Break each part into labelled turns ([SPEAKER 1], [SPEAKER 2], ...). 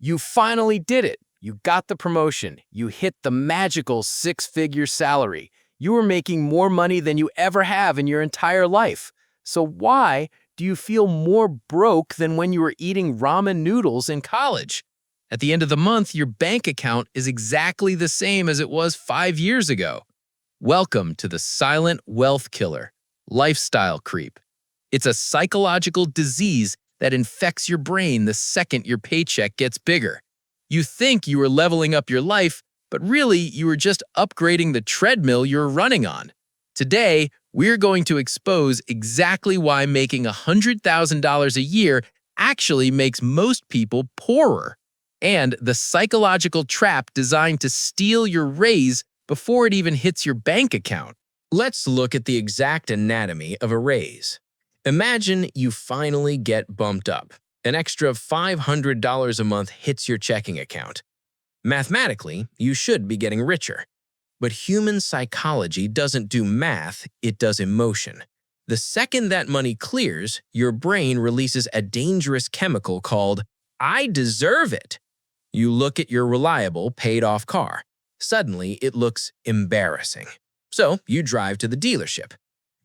[SPEAKER 1] You finally did it. You got the promotion. You hit the magical six-figure salary. You were making more money than you ever have in your entire life. So why do you feel more broke than when you were eating ramen noodles in college? At the end of the month, your bank account is exactly the same as it was 5 years ago. Welcome to the silent wealth killer, lifestyle creep. It's a psychological disease that infects your brain the second your paycheck gets bigger. You think you were leveling up your life, but really you were just upgrading the treadmill you're running on. Today, we're going to expose exactly why making $100,000 a year actually makes most people poorer, and the psychological trap designed to steal your raise before it even hits your bank account. Let's look at the exact anatomy of a raise. Imagine you finally get bumped up. An extra $500 a month hits your checking account. Mathematically, you should be getting richer. But human psychology doesn't do math, it does emotion. The second that money clears, your brain releases a dangerous chemical called, "I deserve it." You look at your reliable, paid-off car. Suddenly, it looks embarrassing. So you drive to the dealership.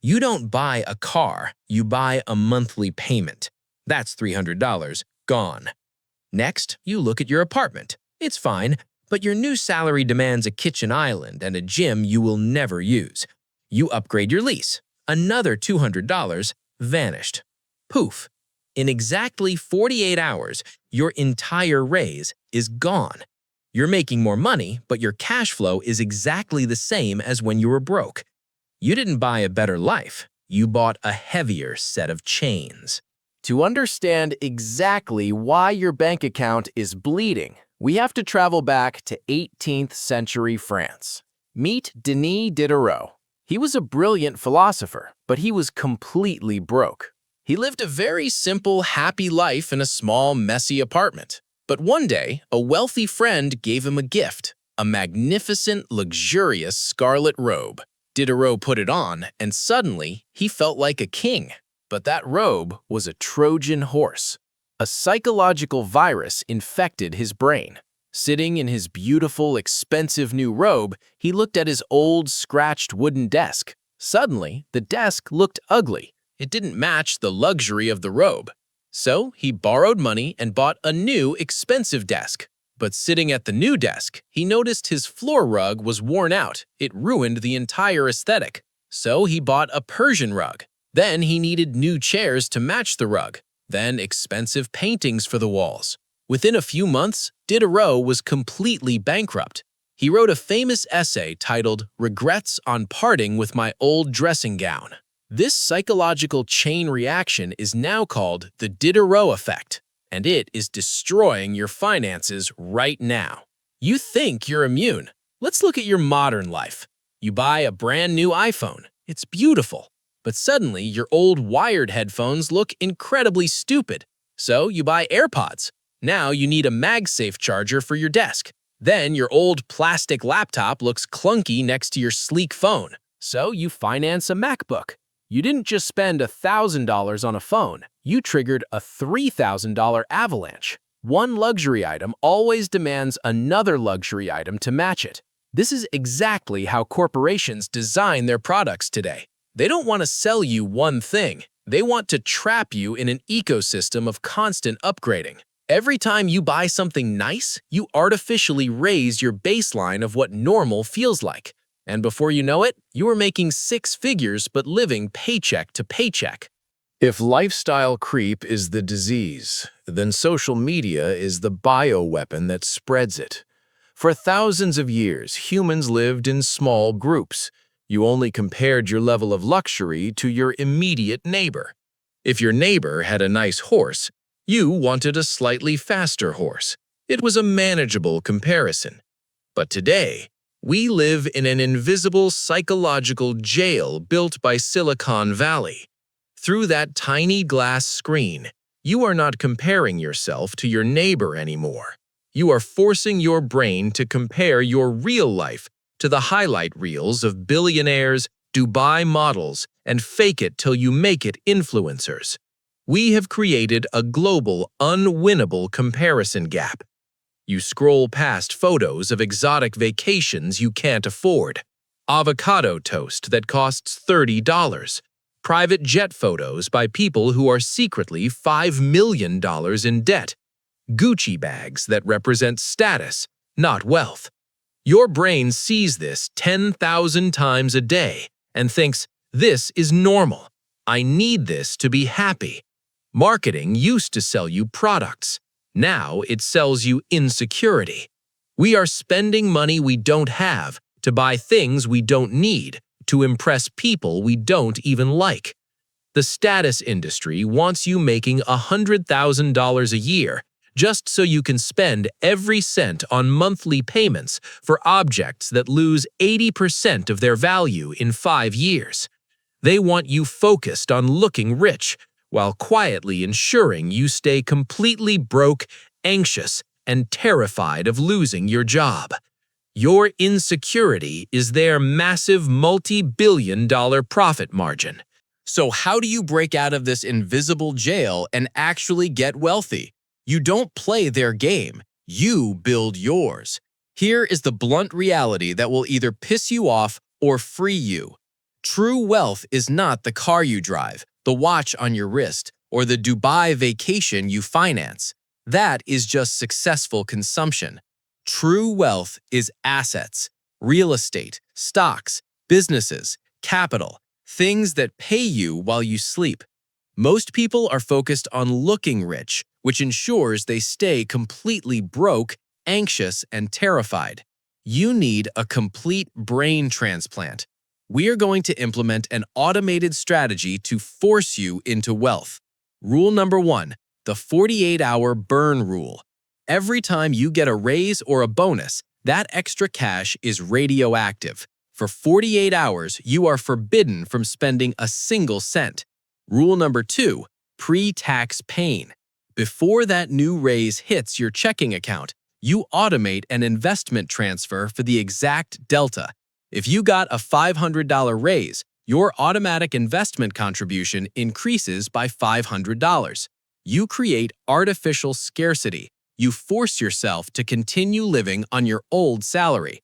[SPEAKER 1] You don't buy a car, you buy a monthly payment. That's $300 gone. Next, you look at your apartment. It's fine, but your new salary demands a kitchen island and a gym you will never use. You upgrade your lease. Another $200 vanished. Poof. In exactly 48 hours, your entire raise is gone. You're making more money, but your cash flow is exactly the same as when you were broke. You didn't buy a better life. You bought a heavier set of chains. To understand exactly why your bank account is bleeding, we have to travel back to 18th century France. Meet Denis Diderot. He was a brilliant philosopher, but he was completely broke. He lived a very simple, happy life in a small, messy apartment. But one day, a wealthy friend gave him a gift, a magnificent, luxurious scarlet robe. Diderot put it on, and suddenly, he felt like a king. But that robe was a Trojan horse. A psychological virus infected his brain. Sitting in his beautiful, expensive new robe, he looked at his old, scratched wooden desk. Suddenly, the desk looked ugly. It didn't match the luxury of the robe. So he borrowed money and bought a new, expensive desk. But sitting at the new desk, he noticed his floor rug was worn out. It ruined the entire aesthetic. So he bought a Persian rug. Then he needed new chairs to match the rug. Then expensive paintings for the walls. Within a few months, Diderot was completely bankrupt. He wrote a famous essay titled "Regrets on Parting with My Old Dressing Gown." This psychological chain reaction is now called the Diderot effect, and it is destroying your finances right now. You think you're immune. Let's look at your modern life. You buy a brand new iPhone. It's beautiful. But suddenly, your old wired headphones look incredibly stupid. So you buy AirPods. Now you need a MagSafe charger for your desk. Then your old plastic laptop looks clunky next to your sleek phone. So you finance a MacBook. You didn't just spend $1,000 on a phone. You triggered a $3,000 avalanche. One luxury item always demands another luxury item to match it. This is exactly how corporations design their products today. They don't want to sell you one thing. They want to trap you in an ecosystem of constant upgrading. Every time you buy something nice, you artificially raise your baseline of what normal feels like. And before you know it, you are making 6 figures but living paycheck to paycheck. If lifestyle creep is the disease, then social media is the bioweapon that spreads it. For thousands of years, humans lived in small groups. You only compared your level of luxury to your immediate neighbor. If your neighbor had a nice horse, you wanted a slightly faster horse. It was a manageable comparison. But today, we live in an invisible psychological jail built by Silicon Valley. Through that tiny glass screen, you are not comparing yourself to your neighbor anymore. You are forcing your brain to compare your real life to the highlight reels of billionaires, Dubai models, and fake-it-till-you-make-it influencers. We have created a global, unwinnable comparison gap.
[SPEAKER 2] You scroll past photos of exotic vacations you can't afford. Avocado toast that costs $30. Private jet photos by people who are secretly $5 million in debt. Gucci bags that represent status, not wealth. Your brain sees this 10,000 times a day and thinks, this is normal. I need this to be happy. Marketing used to sell you products. Now it sells you insecurity. We are spending money we don't have to buy things we don't need, to impress people we don't even like. The status industry wants you making $100,000 a year just so you can spend every cent on monthly payments for objects that lose 80% of their value in 5 years. They want you focused on looking rich, while quietly ensuring you stay completely broke, anxious, and terrified of losing your job. Your insecurity is their massive multi-billion-dollar profit margin.
[SPEAKER 1] So how do you break out of this invisible jail and actually get wealthy? You don't play their game, you build yours. Here is the blunt reality that will either piss you off or free you. True wealth is not the car you drive, the watch on your wrist, or the Dubai vacation you finance. That is just successful consumption. True wealth is assets, real estate, stocks, businesses, capital, things that pay you while you sleep. Most people are focused on looking rich, which ensures they stay completely broke, anxious, and terrified. You need a complete brain transplant. We are going to implement an automated strategy to force you into wealth. Rule number 1, the 48-hour burn rule. Every time you get a raise or a bonus, that extra cash is radioactive. For 48 hours, you are forbidden from spending a single cent. Rule number 2, pre-tax pain. Before that new raise hits your checking account, you automate an investment transfer for the exact delta. If you got a $500 raise, your automatic investment contribution increases by $500. You create artificial scarcity. You force yourself to continue living on your old salary.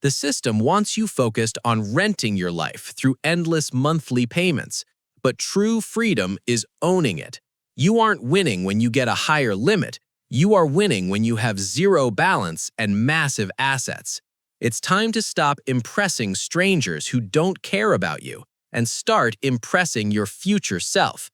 [SPEAKER 1] The system wants you focused on renting your life through endless monthly payments. But true freedom is owning it. You aren't winning when you get a higher limit. You are winning when you have zero balance and massive assets. It's time to stop impressing strangers who don't care about you and start impressing your future self.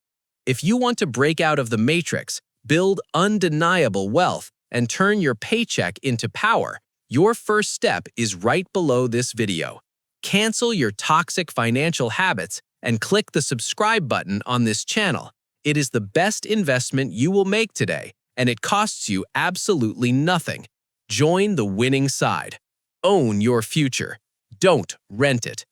[SPEAKER 1] If you want to break out of the matrix, build undeniable wealth, and turn your paycheck into power, your first step is right below this video. Cancel your toxic financial habits and click the subscribe button on this channel. It is the best investment you will make today, and it costs you absolutely nothing. Join the winning side. Own your future. Don't rent it.